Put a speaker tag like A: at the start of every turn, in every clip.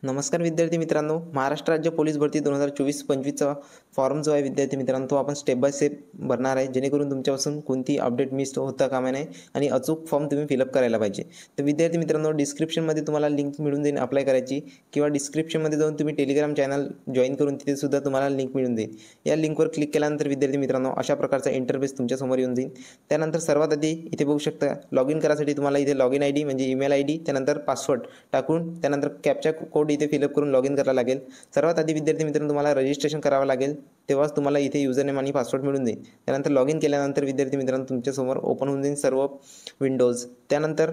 A: नमस्कार विद्यार्थी मित्रांनो, महाराष्ट्र राज्य पोलीस भरती 2024-25चा फॉर्म जो आहे विद्यार्थी मित्रांनो, तो आपण स्टेप बाय स्टेप भरणार आहे, जेणेकरून तुमच्यापासून कोणती अपडेट मिस होता कामा नये आणि अचूक फॉर्म तुम्ही फिलअप करायला पाहिजे. तर विद्यार्थी मित्रांनो, डिस्क्रिप्शनमध्ये तुम्हाला लिंक मिळून जाईल अप्लाय करायची, किंवा डिस्क्रिप्शनमध्ये जाऊन तुम्ही टेलिग्राम चॅनल जॉईन करून तिथे सुद्धा तुम्हाला लिंक मिळून जाईल. या लिंकवर क्लिक केल्यानंतर विद्यार्थी मित्रांनो, अशा प्रकारचा इंटरफेस तुमच्यासमोर येऊन जाईल. त्यानंतर सर्वात आधी इथे बघू शकता, लॉग इन करायसाठी तुम्हाला इथे लॉग इन आय डी म्हणजे ईमेल आय डी, त्यानंतर पासवर्ड टाकून त्यानंतर कॅप्चा कोड इथे फिलअप करून लॉग इन करायला लागेल. सर्वात आधी विद्यार्थी मित्रांनो, तुम्हाला रजिस्ट्रेशन करावं लागेल, तेव्हाच तुम्हाला इथे युजरनेम आणि पासवर्ड मिळून जाईल. त्यानंतर लॉग इन केल्यानंतर विद्यार्थी मित्रांनो, तुमच्यासमोर ओपन होऊन जाईल सर्व विंडोज. त्यानंतर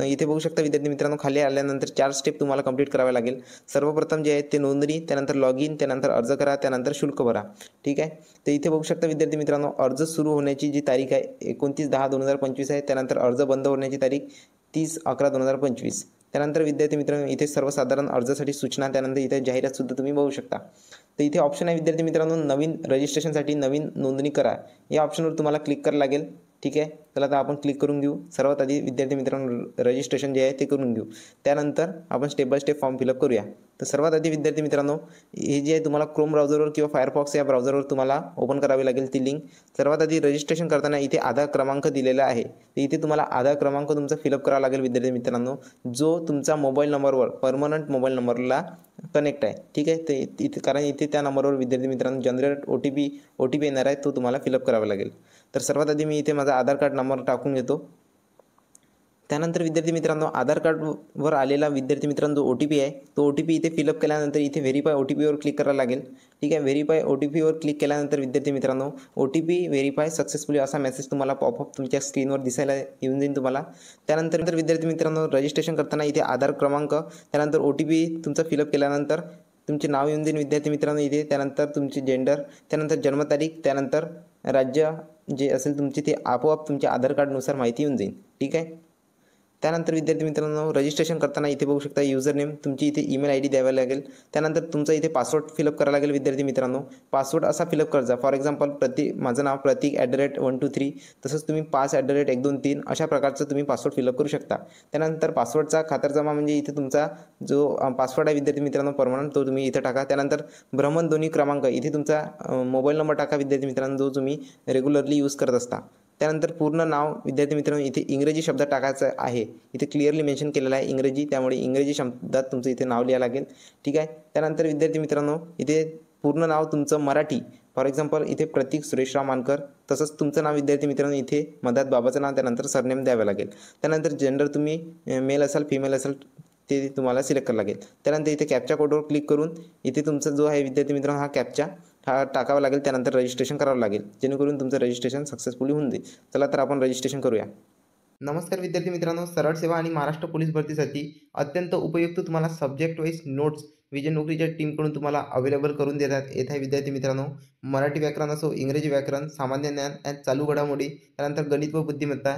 A: इथे बघू शकता विद्यार्थी मित्रांनो, खाली आल्यानंतर 4 स्टेप तुम्हाला कंप्लीट करावे लागेल. सर्वप्रथम जे आहे ते नोंदणी, त्यानंतर लॉग इन, त्यानंतर अर्ज करा, त्यानंतर शुल्क भरा. ठीक आहे. तर इथे बघू शकता विद्यार्थी मित्रांनो, अर्ज सुरू होण्याची जी तारीख आहे 29/10/2025 आहे. त्यानंतर अर्ज बंद होण्याची तारीख 30/11/2025. त्यानंतर विद्यार्थी मित्रांनो, इथे सर्वसाधारण अर्जासाठी सूचना, त्यानंतर इथे जाहिरात सुद्धा तुम्ही बघू शकता. तर इथे ऑप्शन आहे विद्यार्थी मित्रांनो, नवीन रजिस्ट्रेशनसाठी नवीन नोंदणी करा. या ऑप्शनवर तुम्हाला क्लिक करायला लागेल. ठीक आहे. चला आता आपण क्लिक करून घेऊ. सर्वात आधी विद्यार्थी मित्रांनो, रजिस्ट्रेशन जे आहे ते करून घेऊ. त्यानंतर आपण step by step form fill up करूया. तर सर्वात आधी विद्यार्थी मित्रांनो, हे जे आहे तुम्हाला क्रोम ब्राउझरवर किंवा फायरफॉक्स या ब्राउझरवर तुम्हाला ओपन करावी लागेल ती लिंक. सर्वात आधी रजिस्ट्रेशन करताना इथे आधार क्रमांक दिलेला आहे. तर इथे तुम्हाला आधार क्रमांक तुमचा फिलअप करावा लागेल विद्यार्थी मित्रांनो, जो तुमचा मोबाईल नंबरवर परमनंट मोबाईल नंबरला कनेक्ट आहे. ठीक आहे. तर इथे कारण इथे त्या नंबरवर विद्यार्थी मित्रांनो जनरेट ओ टी पी येणार आहे, तो तुम्हाला फिलअप करावा लागेल. तर सर्वात आधी मी इथे माझा आधार कार्ड नंबर टाकून घेतो. त्यानंतर विद्यार्थी मित्रांनो, आधार कार्डवर आलेला विद्यार्थी मित्रांनो जो OTP आहे, तो OTP इथे फिलअप केल्यानंतर इथे व्हेरीफाय OTPवर क्लिक करायला लागेल. ठीक आहे. व्हेरीफाय OTPवर क्लिक केल्यानंतर विद्यार्थी मित्रांनो, OTP व्हेरीफाय सक्सेसफुली असा मेसेज तुम्हाला पॉपअप तुमच्या स्क्रीनवर दिसायला येऊन जाईल तुम्हाला. त्यानंतर विद्यार्थी मित्रांनो, रजिस्ट्रेशन करताना इथे आधार क्रमांक, त्यानंतर OTP तुमचा फिलअप केल्यानंतर तुमचे नाव येऊन जाईल विद्यार्थी मित्रांनो इथे. त्यानंतर तुमची जेंडर, त्यानंतर जन्मतारीख, त्यानंतर राज्य जे असेल तुमची, ते आपोआप तुमच्या आधार कार्डनुसार माहिती येऊन जाईल. ठीक आहे. त्यानंतर विद्यार्थी मित्रांनो, रजिस्ट्रेशन करताना इथे बघू शकता युजर नेम तुमची इथे ईमेल आय डी द्यावी लागेल. त्यानंतर तुमचा इथे पासवर्ड फिलअप करावा लागेल विद्यार्थी मित्रांनो. पासवर्ड असा फिलअप करायचा, फॉर एक्झाम्पल माझं नाव प्रतीक @123, तसंच तुम्ही 5 @123 अशा प्रकारचं तुम्ही पासवर्ड फिलअप करू शकता. त्यानंतर पासवर्डचा खातरजमा म्हणजे इथे तुमचा जो पासवर्ड आहे विद्यार्थी मित्रांनो परमनंट, तो तुम्ही इथे टाका. त्यानंतर भ्रमणध्वनी क्रमांक, इथे तुमचा मोबाईल नंबर टाका विद्यार्थी मित्रांनो, जो तुम्ही रेग्युलरली यूज करत असता. त्यानंतर पूर्ण नाव विद्यार्थी मित्रांनो इथे इंग्रजी शब्दात टाकायचं आहे. इथे क्लिअरली मेन्शन केलेलं आहे इंग्रजी, त्यामुळे इंग्रजी शब्दात तुमचं इथे नाव लिहावं लागेल. ठीक आहे. त्यानंतर विद्यार्थी मित्रांनो, इथे पूर्ण नाव तुमचं मराठी, फॉर एक्झाम्पल इथे प्रतीक सुरेशराव मानकर, तसंच तुमचं नाव विद्यार्थी मित्रांनो इथे मधात बाबाचं नाव, त्यानंतर सरनेम द्यावं लागेल. त्यानंतर जेंडर तुम्ही मेल असाल फिमेल असाल ते तुम्हाला सिलेक्ट करावं लागेल. त्यानंतर इथे कॅप्चा कोडवर क्लिक करून इथे तुमचा जो आहे विद्यार्थी मित्रांनो हा कॅप्चा टाकावा लागेल. त्यानंतर रजिस्ट्रेशन करावं लागेल, जेणेकरून तुमचं रजिस्ट्रेशन सक्सेसफुली होऊन जाईल. चला तर आपण रजिस्ट्रेशन करूया. नमस्कार विद्यार्थी मित्रांनो, सरळ सेवा आणि महाराष्ट्र पोलीस भरतीसाठी अत्यंत उपयुक्त तुम्हाला सब्जेक्ट वाईज नोट्स विजय नोकरीच्या टीमकडून तुम्हाला अवेलेबल करून देतात येत आहे विद्यार्थी मित्रांनो. मराठी व्याकरण असो, इंग्रजी व्याकरण, सामान्य ज्ञान आणि चालू घडामोडी, त्यानंतर गणित व बुद्धिमत्ता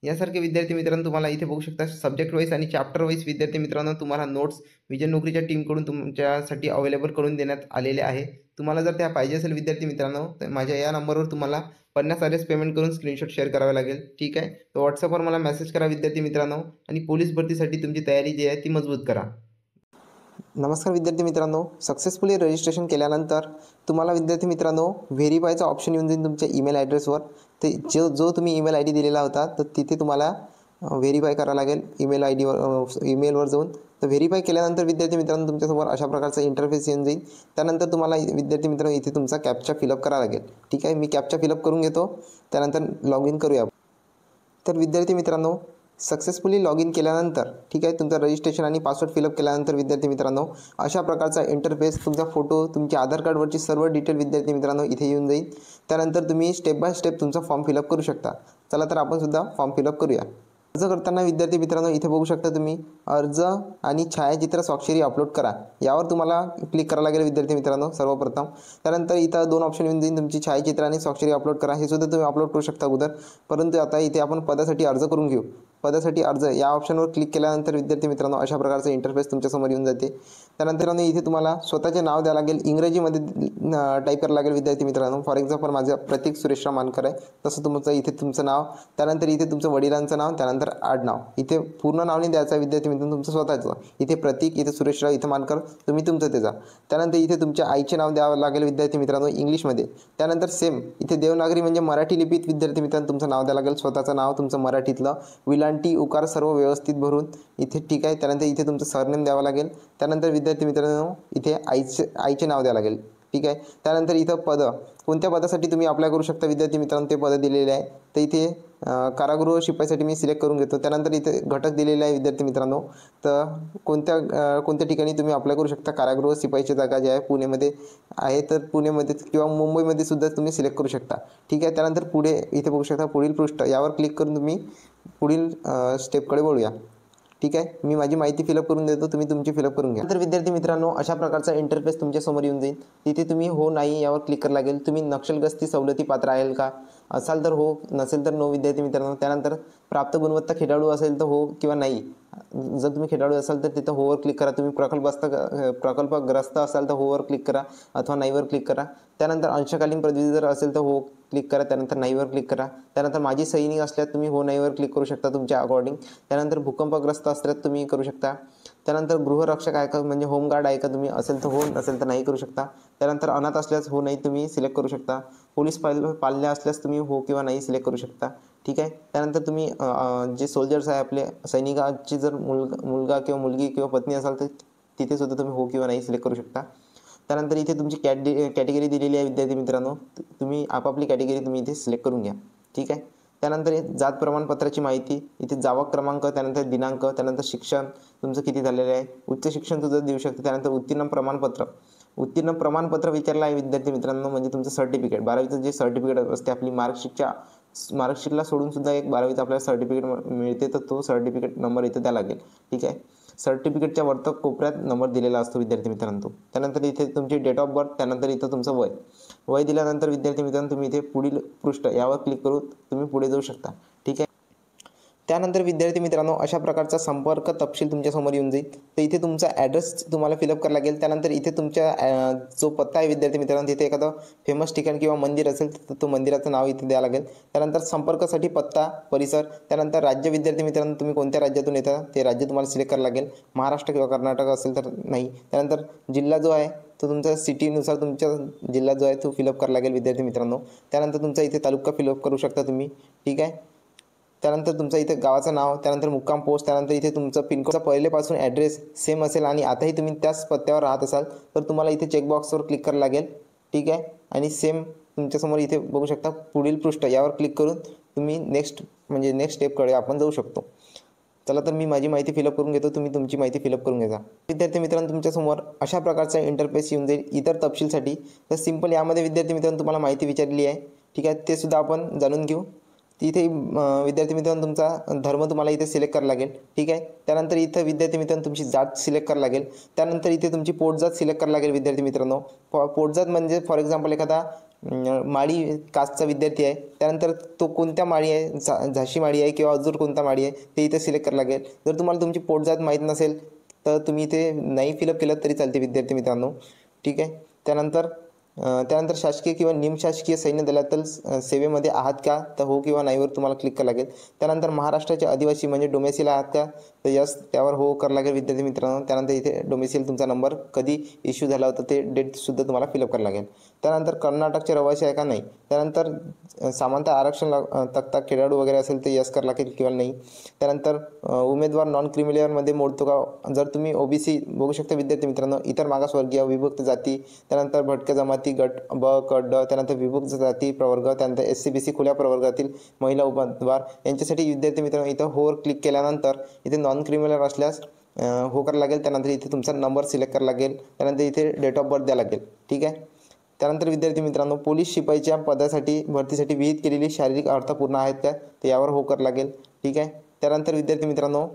A: यासारखे विद्यार्थी मित्रांनो तुम्हाला इथे बघू शकता. सब्जेक्ट वाईज आणि चॅप्टर वाईज विद्यार्थी मित्रांनो तुम्हाला नोट्स विजय नोकरीच्या टीमकडून तुमच्यासाठी अवेलेबल करून देण्यात आलेले आहे. तुम्हाला जर त्या पाहिजे असेल विद्यार्थी मित्रांनो, तर माझ्या या नंबरवर तुम्हाला 50 RS पेमेंट करून स्क्रीनशॉट शेअर करावे लागेल. ठीक आहे. तर व्हॉट्सअपवर मला मेसेज करा विद्यार्थी मित्रांनो, आणि पोलीस भरतीसाठी तुमची तयारी जी आहे ती मजबूत करा. नमस्कार विद्यार्थी मित्रांनो, सक्सेसफुली रजिस्ट्रेशन केल्यानंतर तुम्हाला विद्यार्थी मित्रांनो व्हेरीफायचा ऑप्शन येऊन जाईल तुमच्या ईमेल ॲड्रेसवर. ते जो तुम्ही ईमेल आय डी दिलेला होता, तर तिथे तुम्हाला व्हेरीफाय करावं लागेल ईमेलवर जाऊन. तर व्हेरीफाय केल्यानंतर विद्यार्थी मित्रांनो तुमच्यासमोर अशा प्रकारचा इंटरफेस येऊन जाईल. त्यानंतर तुम्हाला विद्यार्थी मित्रांनो इथे तुमचा कॅप्चा फिलअप करावा लागेल. ठीक आहे. मी कॅप्चा फिलअप करून घेतो, त्यानंतर लॉग इन करूया. तर विद्यार्थी मित्रांनो, सक्सेसफुली लॉग इन केल्यानंतर ठीक आहे, तुमचं रजिस्ट्रेशन आणि पासवर्ड फिलअप केल्यानंतर विद्यार्थी मित्रांनो अशा प्रकारचा इंटरफेस, तुमचा फोटो, तुमच्या आधार कार्डवरची सर्व डिटेल विद्यार्थी मित्रांनो इथे येऊन जाईल. त्यानंतर तुम्ही स्टेप बाय स्टेप तुमचा फॉर्म फिलअप करू शकता. चला तर आपण सुद्धा फॉर्म फिलअप करूया. अर्ज करताना विद्यार्थी मित्रांनो इथे बघू शकता तुम्ही अर्ज आणि छायाचित्र स्वाक्षरी अपलोड करा, यावर तुम्हाला क्लिक करावं लागेल विद्यार्थी मित्रांनो सर्वप्रथम. त्यानंतर इथं 2 ऑप्शन येऊन जाईल, तुमची छायाचित्र आणि स्वाक्षरी अपलोड करा. हे सुद्धा तुम्ही अपलोड करू शकता अगोदर, परंतु आता इथे आपण पदासाठी अर्ज करून घेऊ. पदासाठी अर्ज या ऑप्शनवर क्लिक केल्यानंतर विद्यार्थी मित्रांनो अशा प्रकारचा इंटरफेस तुमच्यासमोर येऊन जाते। त्यानंतर इथे तुम्हाला स्वतःचे नाव द्यावं लागेल, इंग्रजीमध्ये टाईप करावं लागेल विद्यार्थी मित्रांनो। फॉर एक्झाम्पल माझं प्रतीक सुरेशराव मानकर आहे, तसं तुमचं इथे तुमचं नाव, त्यानंतर इथे तुमचं वडिलांचं नाव, त्यानंतर आडनाव। इथे पूर्ण नाव नाही द्यायचं विद्यार्थी मित्रांनो, तुमचं स्वतःचं। इथे प्रतीक, इथे सुरेशराव, इथे मानकर, तुम्ही तुमचं त्याचा। त्यानंतर इथे तुमच्या आईचे नाव द्यावं लागेल विद्यार्थी मित्रांनो इंग्लिशमध्ये। त्यानंतर सेम इथे देवनागरी म्हणजे मराठी लिपीत विद्यार्थी मित्रांनो तुमचं नाव द्यावं लागेल, स्वतःचं नाव, तुमचं मराठीतलं, विलांटी उकार सर्व व्यवस्थित भरून इथे, ठीक आहे। त्यानंतर इथे तुमचं सरनेम द्यावं लागेल। त्यानंतर विद्यार्थी मित्रांनो इथे आईचे नाव द्यावं लागेल, ठीक आहे। त्यानंतर इथं पद, कोणत्या पदासाठी तुम्ही अप्लाय करू शकता विद्यार्थी मित्रांनो ते पद दिलेले आहे। तर इथे कारागृह शिपाईसाठी मी सिलेक्ट करून घेतो। त्यानंतर इथे घटक दिलेले आहे विद्यार्थी मित्रांनो, तर कोणत्या ठिकाणी तुम्ही अप्लाय करू शकता। कारागृह शिपाईची जागा जी आहे पुणेमध्ये आहे, तर पुणेमध्ये किंवा मुंबईमध्ये सुद्धा तुम्ही सिलेक्ट करू शकता, ठीक आहे। त्यानंतर पुढे इथे बघू शकता पुढील पृष्ठ, यावर क्लिक करून तुम्ही पुढील स्टेपकडे वळूया, ठीक आहे। मी माझी माहिती फिलअप करून देतो, तुम्ही तुमची फिलअप करून घ्या। तर विद्यार्थी मित्रांनो अशा प्रकारचा इंटरफेस तुमच्यासमोर येऊन जाईल। तिथे तुम्ही हो नाही यावर क्लिक करावं लागेल। तुम्ही नक्षलग्रस्ती सवलती पात्र आहे का, असाल तर हो, नसेल तर नो विद्यार्थी मित्रांनो। त्यानंतर प्राप्त गुणवत्ता खेळाडू असेल तर हो किंवा नाही, जर तुम्ही खेळाडू असाल तर तिथं होवर क्लिक करा। तुम्ही प्रकल्पग्रस्त असाल तर होवर क्लिक करा अथवा नाहीवर क्लिक करा। त्यानंतर अंशकालीन पदवीधर असेल तर हो क्लिक करा, त्यानंतर नाहीवर क्लिक करा। त्यानंतर माजी सैनिक असल्यास तुम्ही हो नाहीवर क्लिक करू शकता तुमच्या अकॉर्डिंग। त्यानंतर भूकंपग्रस्त असल्यास तुम्ही करू शकता। त्यानंतर गृहरक्षक आहे का म्हणजे होमगार्ड आहे का तुम्ही, असेल तर हो, नसेल तर नाही करू शकता। त्यानंतर अनाथ असल्यास हो नाही तुम्ही सिलेक्ट करू शकता। पोलीस पाल्य असल्यास तुम्ही हो किंवा नाही सिलेक्ट करू शकता, ठीक आहे। त्यानंतर तुम्ही जे सोल्जर्स आहे आपले सैनिकाची जर मुलगा किंवा मुलगी किंवा पत्नी असाल तर तिथे सुद्धा तुम्ही हो किंवा नाही सिलेक्ट करू शकता। त्यानंतर इथे तुमची कॅटेगरी दिलेली आहे विद्यार्थी मित्रांनो, तुम्ही आपापली कॅटेगरी तुम्ही इथे सिलेक्ट करून घ्या, ठीक आहे। त्यानंतर जात प्रमाणपत्राची माहिती, इथे जावक क्रमांक, त्यानंतर दिनांक, त्यानंतर शिक्षण तुमचं किती झालेलं आहे, उच्च शिक्षण सुद्धा देऊ शकता। त्यानंतर उत्तीर्ण प्रमाणपत्र विचारलं आहे विद्यार्थी मित्रांनो, म्हणजे तुमचं सर्टिफिकेट 12वीचं जे सर्टिफिकेट असते आपली मार्कशीटला सोडून सुद्धा एक 12वीचं आपल्याला सर्टिफिकेट मिळते, तर तो सर्टिफिकेट नंबर इथे द्यावा लागेल, ठीक आहे। सर्टिफिकेटच्या वरती कोपऱ्यात नंबर दिलेला असतो विद्यार्थी मित्रांनो। त्यानंतर इथे तुमची डेट ऑफ बर्थ, त्यानंतर इथं तुमचं वय दिल्यानंतर विद्यार्थी मित्रांनो तुम्ही इथे पुढील पृष्ठ यावर क्लिक करून तुम्ही पुढे जाऊ शकता, ठीक आहे। त्यानंतर विद्यार्थी मित्रांनो अशा प्रकारचा संपर्क तपशील तुमच्यासमोर येऊन जाईल। तर इथे तुमचा ॲड्रेस तुम्हाला फिलअप करावा लागेल। त्यानंतर इथे तुमच्या जो पत्ता आहे विद्यार्थी मित्रांनो, तिथे एखादं फेमस ठिकाण किंवा मंदिर असेल तर तो मंदिराचं नाव इथे द्यावं लागेल। त्यानंतर संपर्कासाठी पत्ता, परिसर, त्यानंतर राज्य विद्यार्थी मित्रांनो तुम्ही कोणत्या राज्यातून येता ते राज्य तुम्हाला सिलेक्ट करावं लागेल, महाराष्ट्र किंवा कर्नाटक असेल तर नाही। त्यानंतर जिल्हा जो आहे तो तुमच्या सिटीनुसार तुमच्या जिल्हा जो आहे तो फिलअप करावा लागेल विद्यार्थी मित्रांनो। त्यानंतर तुमचा इथे तालुका फिलअप करू शकता तुम्ही, ठीक आहे। त्यानंतर तुमचं इथे गावाचं नाव, त्यानंतर मुक्काम पोस्ट, त्यानंतर इथे तुमचं पिनकोडचा पहिलेपासून ॲड्रेस सेम असेल आणि आताही तुम्ही त्याच पत्त्यावर राहत असाल तर तुम्हाला इथे चेकबॉक्सवर क्लिक करावं लागेल, ठीक आहे। आणि सेम तुमच्यासमोर इथे बघू शकता पुढील पृष्ठ, यावर क्लिक करून तुम्ही नेक्स्ट स्टेपकडे आपण जाऊ शकतो। चला तर मी माझी माहिती फिलअप करून घेतो, तुम्ही तुमची माहिती फिलअप करून घ्या। विद्यार्थी मित्रांनो तुमच्यासमोर अशा प्रकारचा इंटरफेस येऊन जाईल। इतर तपशीलसाठी तर सिंपल यामध्ये विद्यार्थी मित्रांनो तुम्हाला माहिती विचारली आहे, ठीक आहे, ते सुद्धा आपण जाणून घेऊ। इथे विद्यार्थी मित्रांनो तुमचा धर्म तुम्हाला इथे सिलेक्ट करावा लागेल, ठीक आहे। त्यानंतर इथं विद्यार्थी मित्रांनो तुमची जात सिलेक्ट करावी लागेल। त्यानंतर इथे तुमची पोटजात सिलेक्ट करावी लागेल विद्यार्थी मित्रांनो। पोटजात म्हणजे फॉर एक्झाम्पल एखादा माळी कास्टचा विद्यार्थी आहे, त्यानंतर तो कोणत्या माळी आहे, झाशी माळी आहे किंवा अजून कोणता माळी आहे ते इथे सिलेक्ट करावं लागेल। जर तुम्हाला तुमची पोटजात माहीत नसेल तर तुम्ही इथे नाही फिलअप केलं तरी चालते विद्यार्थी मित्रांनो, ठीक आहे। त्यानंतर शासकीय किंवा निमशासकीय सैन्य दलातील सेवेमध्ये आहात का, तर हो किंवा नाहीवर तुम्हाला क्लिक करावं लागेल। त्यानंतर महाराष्ट्राचे आदिवासी म्हणजे डोमेसिल आहात का, तर यस त्यावर हो करावं लागेल विद्यार्थी मित्रांनो। त्यानंतर इथे डोमेसिल तुमचा नंबर कधी इश्यू झाला होता ते डेटसुद्धा तुम्हाला फिलअप करावं लागेल। त्यानंतर कर्नाटकचे रहिवासी आहे का, नाही। त्यानंतर सामंत आरक्षण तक्ता खेळाडू वगैरे असेल तर यस करावं लागेल किंवा नाही। त्यानंतर उमेदवार नॉन क्रिमिलियरमध्ये मोडतो का, जर तुम्ही ओबीसी बघू शकता विद्यार्थी मित्रांनो, इतर मागासवर्गीय, विभक्त जाती, त्यानंतर भटक्या जमाती गट ब गट ड, त्यानंतर विभक्त जाती प्रवर्ग, त्यानंतर SC BC खुल्या प्रवर्गातील महिला उमेदवार यांच्यासाठी विद्यार्थी मित्रांनो इथं होवर क्लिक केल्यानंतर इथे नॉन क्रिमिनल असल्यास हो करावं लागेल। त्यानंतर इथे तुमचा नंबर सिलेक्ट करावा लागेल, त्यानंतर इथे डेट ऑफ बर्थ द्यावं लागेल, ठीक आहे। त्यानंतर विद्यार्थी मित्रांनो पोलीस शिपाईच्या पदासाठी भरतीसाठी विहित केलेली शारीरिक अवस्था पूर्ण आहेत का, तर यावर हो करावं लागेल, ठीक आहे। त्यानंतर विद्यार्थी मित्रांनो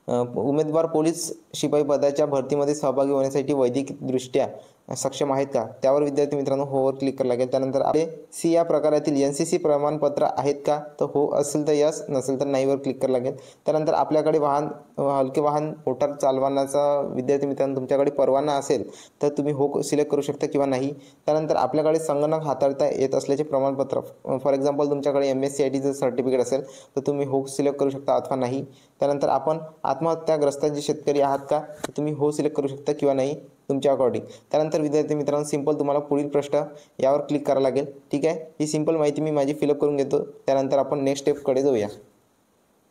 A: उमेदवार पोलीस शिपाई पदाच्या भरतीमध्ये सहभागी होण्यासाठी वैद्यकीयदृष्ट्या सक्षम आहेत का त्यावर विद्यार्थी मित्रांनो होवर क्लिक करावं लागेल. त्यानंतर आपले सी या प्रकारातील NCC प्रमाणपत्र आहेत का, तर हो असेल तर यस, नसेल तर नाहीवर क्लिक करावं लागेल. त्यानंतर आपल्याकडे हलके वाहन मोटार चालवण्याचा विद्यार्थी मित्रांनो तुमच्याकडे परवाना असेल तर तुम्ही हो सिलेक्ट करू शकता किंवा नाही. त्यानंतर आपल्याकडे संगणक हाताळता येत असल्याचे प्रमाणपत्र, फॉर एक्झाम्पल तुमच्याकडे MSc सर्टिफिकेट असेल तर तुम्ही हो सिलेक्ट करू शकता अथवा नाही. त्यानंतर आपण आत्महत्याग्रस्तांचे शेतकरी आहात का, तर तुम्ही हो सिलेक्ट करू शकता किंवा नाही तुमच्या अकॉर्डिंग. त्यानंतर विद्यार्थी मित्रांनो सिंपल तुम्हाला पुढील प्रश्न यावर क्लिक करावं लागेल. ठीक आहे, ही सिंपल माहिती मी माझी फिलअप करून घेतो. त्यानंतर आपण नेक्स्ट स्टेपकडे जाऊया.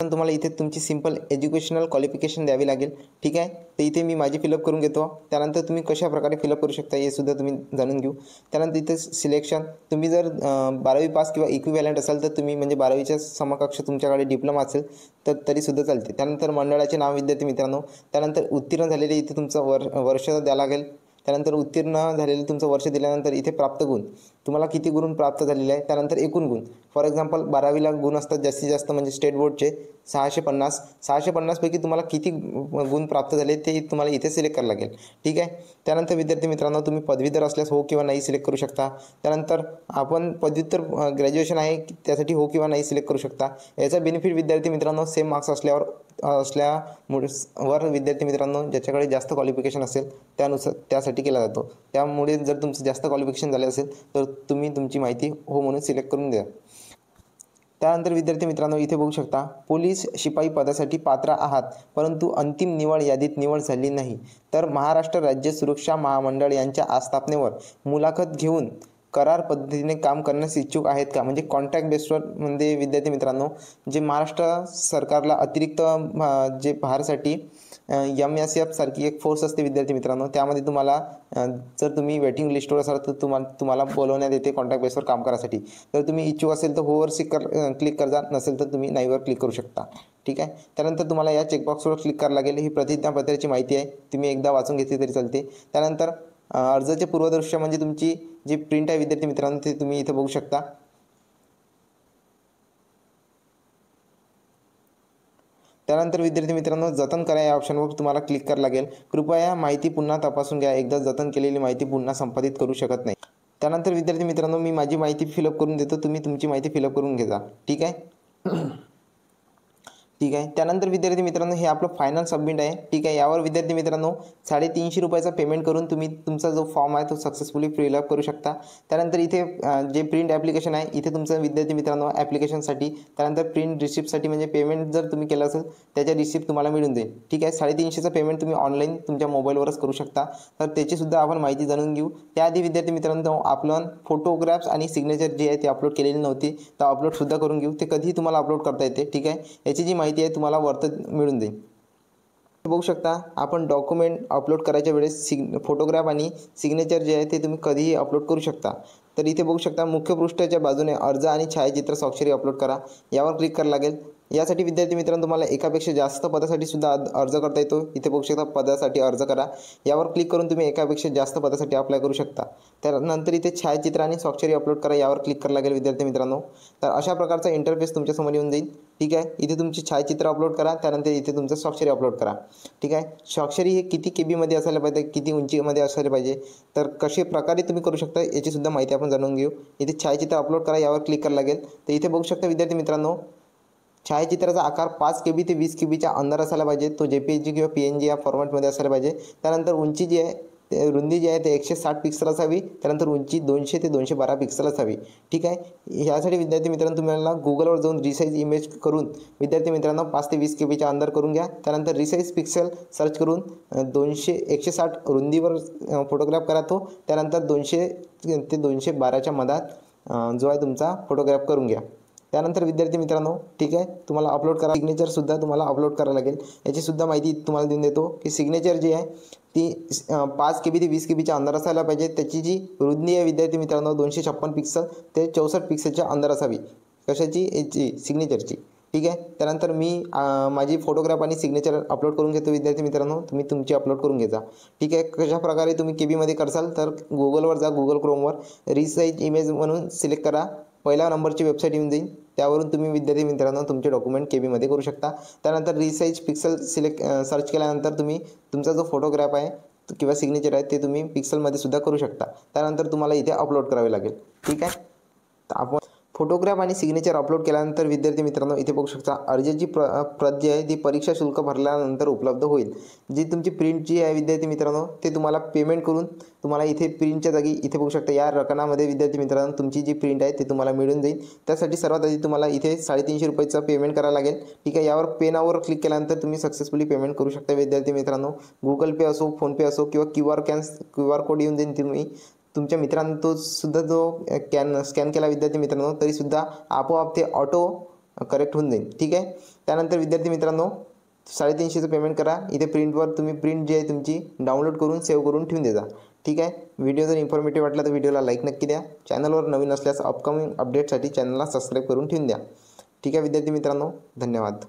A: पण तुम्हाला इथे तुमची सिंपल एज्युकेशनल क्वालिफिकेशन द्यावी लागेल. ठीक आहे, तर इथे मी माझी फिलअप करून घेतो. त्यानंतर तुम्ही कशा प्रकारे फिलअप करू शकता हे सुद्धा तुम्ही जाणून घेऊ. त्यानंतर इथे सिलेक्शन, तुम्ही जर 12वी पास किंवा इक्विव्हॅलंट असाल तर तुम्ही म्हणजे 12वीच्या समकक्ष तुमच्याकडे डिप्लोमा असेल तर तरीसुद्धा चालते. त्यानंतर मंडळाचे नाव विद्यार्थी मित्रांनो, त्यानंतर उत्तीर्ण झालेले इथे तुमचं वर्ष द्यावं लागेल. त्यानंतर उत्तीर्ण झालेले तुमचं वर्ष दिल्यानंतर इथे प्राप्त गुण, तुम्हाला किती गुण प्राप्त झालेले आहे. त्यानंतर एकूण गुण, फॉर एक्झाम्पल 12वीला गुण असतात जास्तीत जास्त म्हणजे स्टेट बोर्डचे 650 पैकी तुम्हाला किती गुण प्राप्त झाले ते तुम्हाला इथे सिलेक्ट करावं लागेल. ठीक आहे, त्यानंतर विद्यार्थी मित्रांनो तुम्ही पदवीधर असल्यास हो किंवा नाही सिलेक्ट करू शकता. त्यानंतर आपण पदव्युत्तर ग्रॅज्युएशन आहे त्यासाठी हो किंवा नाही सिलेक्ट करू शकता. याचा बेनिफिट विद्यार्थी मित्रांनो सेम मार्क्स असल्यावर विद्यार्थी मित्रांनो ज्याच्याकडे जास्त क्वालिफिकेशन असेल त्यासाठी केला जातो. त्यामुळे जर तुमचं जास्त क्वालिफिकेशन झाले असेल तर तुम्ही तुमची माहिती हो म्हणून सिलेक्ट करून द्या. त्यानंतर विद्यार्थी मित्रांनो इथे बघू शकता पोलीस शिपाई पदासाठी पात्र आहात परंतु अंतिम निवड यादीत निवड झाली नाही तर महाराष्ट्र राज्य सुरक्षा महामंडळ यांच्या आस्थापनेवर मुलाखत घेऊन करार पद्धतीने काम करण्यास इच्छुक आहेत का. म्हणजे कॉन्ट्रॅक्ट बेसवर म्हणजे विद्यार्थी मित्रांनो जे महाराष्ट्र सरकारला अतिरिक्त जे भारसाठी MSF सारखी एक फोर्स असते विद्यार्थी मित्रांनो, त्यामध्ये तुम्हाला जर तुम्ही वेटिंग लिस्टवर असाल तर तुम्हाला बोलवण्यात येते कॉन्ट्रॅक्ट बेसवर काम करायसाठी. तर तुम्ही इच्छुक असेल तर होवर क्लिक करा, नसेल तर तुम्ही नाहीवर क्लिक करू शकता. ठीक आहे, त्यानंतर तुम्हाला या चेकबॉक्सवर क्लिक करावं लागेल. ही प्रतिज्ञापत्राची माहिती आहे, तुम्ही एकदा वाचून घेतली तरी चालते. त्यानंतर अर्जाचे पूर्वदृश्य म्हणजे तुमची जी प्रिंट आहे विद्यार्थी मित्रांनो ते तुम्ही इथे बघू शकता. त्यानंतर विद्यार्थी मित्रांनो जतन करा या ऑप्शनवर तुम्हाला क्लिक करावं लागेल. कृपया माहिती पुन्हा तपासून घ्या, एकदा जतन केलेली माहिती पुन्हा संपादित करू शकत नाही. त्यानंतर विद्यार्थी मित्रांनो मी माझी माहिती फिलअप करून देतो, तुम्ही तुमची माहिती फिलअप करून घ्या. ठीक आहे. ठीक आहे, त्यानंतर विद्यार्थी मित्रांनो हे आपलं फायनल सबमिट आहे. ठीक आहे, यावर विद्यार्थी मित्रांनो 350 रुपयाचा पेमेंट करून तुम्ही तुमचा जो फॉर्म आहे तो सक्सेसफुली फिलअप करू शकता. त्यानंतर इथे जे प्रिंट ॲप्लिकेशन आहे इथे तुमचं विद्यार्थी मित्रांनो ॲप्लिकेशनसाठी, त्यानंतर प्रिंट रिसिप्टसाठी म्हणजे पेमेंट जर तुम्ही केलं असेल त्याच्या रिसिप्ट तुम्हाला मिळून जाईल. ठीक आहे, 350चं पेमेंट तुम्ही ऑनलाईन तुमच्या मोबाईलवरच करू शकता. तर त्याचीसुद्धा आपण माहिती जाणून घेऊ. त्याआधी विद्यार्थी मित्रांनो आपण फोटोग्राफ्स आणि सिग्नेचर जे आहे ते अपलोड केलेली नव्हती, तर अपलोडसुद्धा करून घेऊ. ते कधीही तुम्हाला अपलोड करता येते. ठीक आहे, याची जी माहिती आहे तुम्हाला वरती मिळून जाईल. बघू शकता आपण डॉक्युमेंट अपलोड करायच्या वेळेस फोटोग्राफ आणि सिग्नेचर जे आहे ते तुम्ही कधीही अपलोड करू शकता. तर इथे बघू शकता मुख्य पृष्ठाच्या बाजूने अर्ज आणि छायाचित्र स्वाक्षरी अपलोड करा यावर क्लिक करावं लागेल. यासाठी विद्यार्थी मित्रांनो तुम्हाला एकापेक्षा जास्त पदासाठी सुद्धा अर्ज करता येतो. इथे बघू शकता पदासाठी अर्ज करा यावर क्लिक करून तुम्ही एकापेक्षा जास्त पदासाठी अप्लाय करू शकता. त्यानंतर इथे छायाचित्र आणि स्वाक्षरी अपलोड करा यावर क्लिक करावं लागेल विद्यार्थी मित्रांनो. तर अशा प्रकारचा इंटरफेस तुमच्यासमोर येऊन जाईल. ठीक आहे, इथे तुमची छायाचित्र अपलोड करा, त्यानंतर इथे तुमचं स्वाक्षरी अपलोड करा. ठीक आहे, स्वाक्षरी हे किती KB मध्ये असायला पाहिजे, किती उंचीमध्ये असायला पाहिजे, तर कशा प्रकारे तुम्ही करू शकता याची सुद्धा माहिती आपण जाणून घेऊ. इथे छायाचित्र अपलोड करा यावर क्लिक करावं लागेल. तर इथे बघू शकता विद्यार्थी मित्रांनो छायाचित्राचा आकार 5 KB ते 20 KBच्या अंदर असायला पाहिजे. तो JPG किंवा PNG या फॉर्मॅटमध्ये असायला पाहिजे. त्यानंतर उंची जी आहे रुंदी जी आहे ते 160 पिक्सल असावी. त्यानंतर उंची 200 ते 212 पिक्सल असावी. ठीक आहे, ह्यासाठी विद्यार्थी मित्रांनो तुम्हाला गुगलवर जाऊन रिसाईज इमेज करून विद्यार्थी मित्रांनो 5 ते 20 KBच्या अंदर करून घ्या. त्यानंतर रिसाईज पिक्सल सर्च करून 160 रुंदीवर फोटोग्राफ करा तो. त्यानंतर 200 ते 212च्या मधात जो आहे तुमचा फोटोग्राफ करून घ्या. त्यानंतर विद्यार्थी मित्रांनो ठीक आहे तुम्हाला अपलोड करा. सिग्नेचरसुद्धा तुम्हाला अपलोड करावं लागेल. याचीसुद्धा माहिती तुम्हाला देऊन देतो की सिग्नेचर जी आहे ती 5 KB ते 20 KBच्या अंदर असायला पाहिजे. त्याची जी रुंदी आहे विद्यार्थी मित्रांनो 256 पिक्सल ते 64 पिक्सलच्या अंदर असावी. कशाची, याची सिग्नेचरची. ठीक आहे, त्यानंतर मी माझी फोटोग्राफ आणि सिग्नेचर अपलोड करून घेतो विद्यार्थी मित्रांनो, तुम्ही तुमची अपलोड करून घ्या. ठीक आहे, कशा प्रकारे तुम्ही KB मध्ये करसाल तर गुगलवर जा, गुगल क्रोमवर रिसाईज इमेज म्हणून सिलेक्ट करा. पहिल्या नंबरची वेबसाईट येऊन जाईल, त्यावरून तुम्ही विद्यार्थी मित्रांनो तुमचे डॉक्युमेंट KB मध्ये करू शकता. त्यानंतर रिसाईज पिक्सल सर्च केल्यानंतर तुम्ही तुमचा जो फोटोग्राफ आहे किंवा सिग्नेचर आहे ते तुम्ही पिक्सलमध्ये सुद्धा करू शकता. त्यानंतर तुम्हाला इथे अपलोड करावे लागेल. ठीक आहे. तर आपण फोटोग्राफ आणि सिग्नेचर अपलोड केल्यानंतर विद्यार्थी मित्रांनो इथे बघू शकता अर्जाची प्रत जी आहे ती परीक्षा शुल्क भरल्यानंतर उपलब्ध होईल. जी तुमची प्रिंट जी आहे विद्यार्थी मित्रांनो ते तुम्हाला पेमेंट करून तुम्हाला इथे प्रिंटच्या जागी इथे बघू शकता या रकमामध्ये विद्यार्थी मित्रांनो तुमची जी प्रिंट आहे ते तुम्हाला मिळून जाईल. त्यासाठी सर्वात आधी तुम्हाला इथे 350 रुपयाचं पेमेंट करावं लागेल. ठीक आहे. यावर पेनावर क्लिक केल्यानंतर तुम्ही सक्सेसफुली पेमेंट करू शकता विद्यार्थी मित्रांनो. गुगल पे असो, फोनपे असो किंवा QR कोड येऊन जाईल. तुम्ही तुमच्या मित्रांनो तो सुद्धा जो स्कॅन केला विद्यार्थी मित्रांनो तरीसुद्धा आपोआप ते ऑटो करेक्ट होऊन जाईल. ठीक आहे. त्यानंतर विद्यार्थी मित्रांनो 350चं पेमेंट करा. इथे प्रिंटवर तुम्ही प्रिंट जी आहे तुमची डाउनलोड करून सेव्ह करून ठेवून देता. ठीक आहे. व्हिडिओ जर इन्फॉर्मेटिव्ह वाटला तर व्हिडिओला लाईक नक्की द्या. चॅनलवर नवीन असल्यास अपकमिंग अपडेटसाठी चॅनलला सबस्क्राईब करून ठेवून द्या. ठीक आहे विद्यार्थी मित्रांनो, धन्यवाद.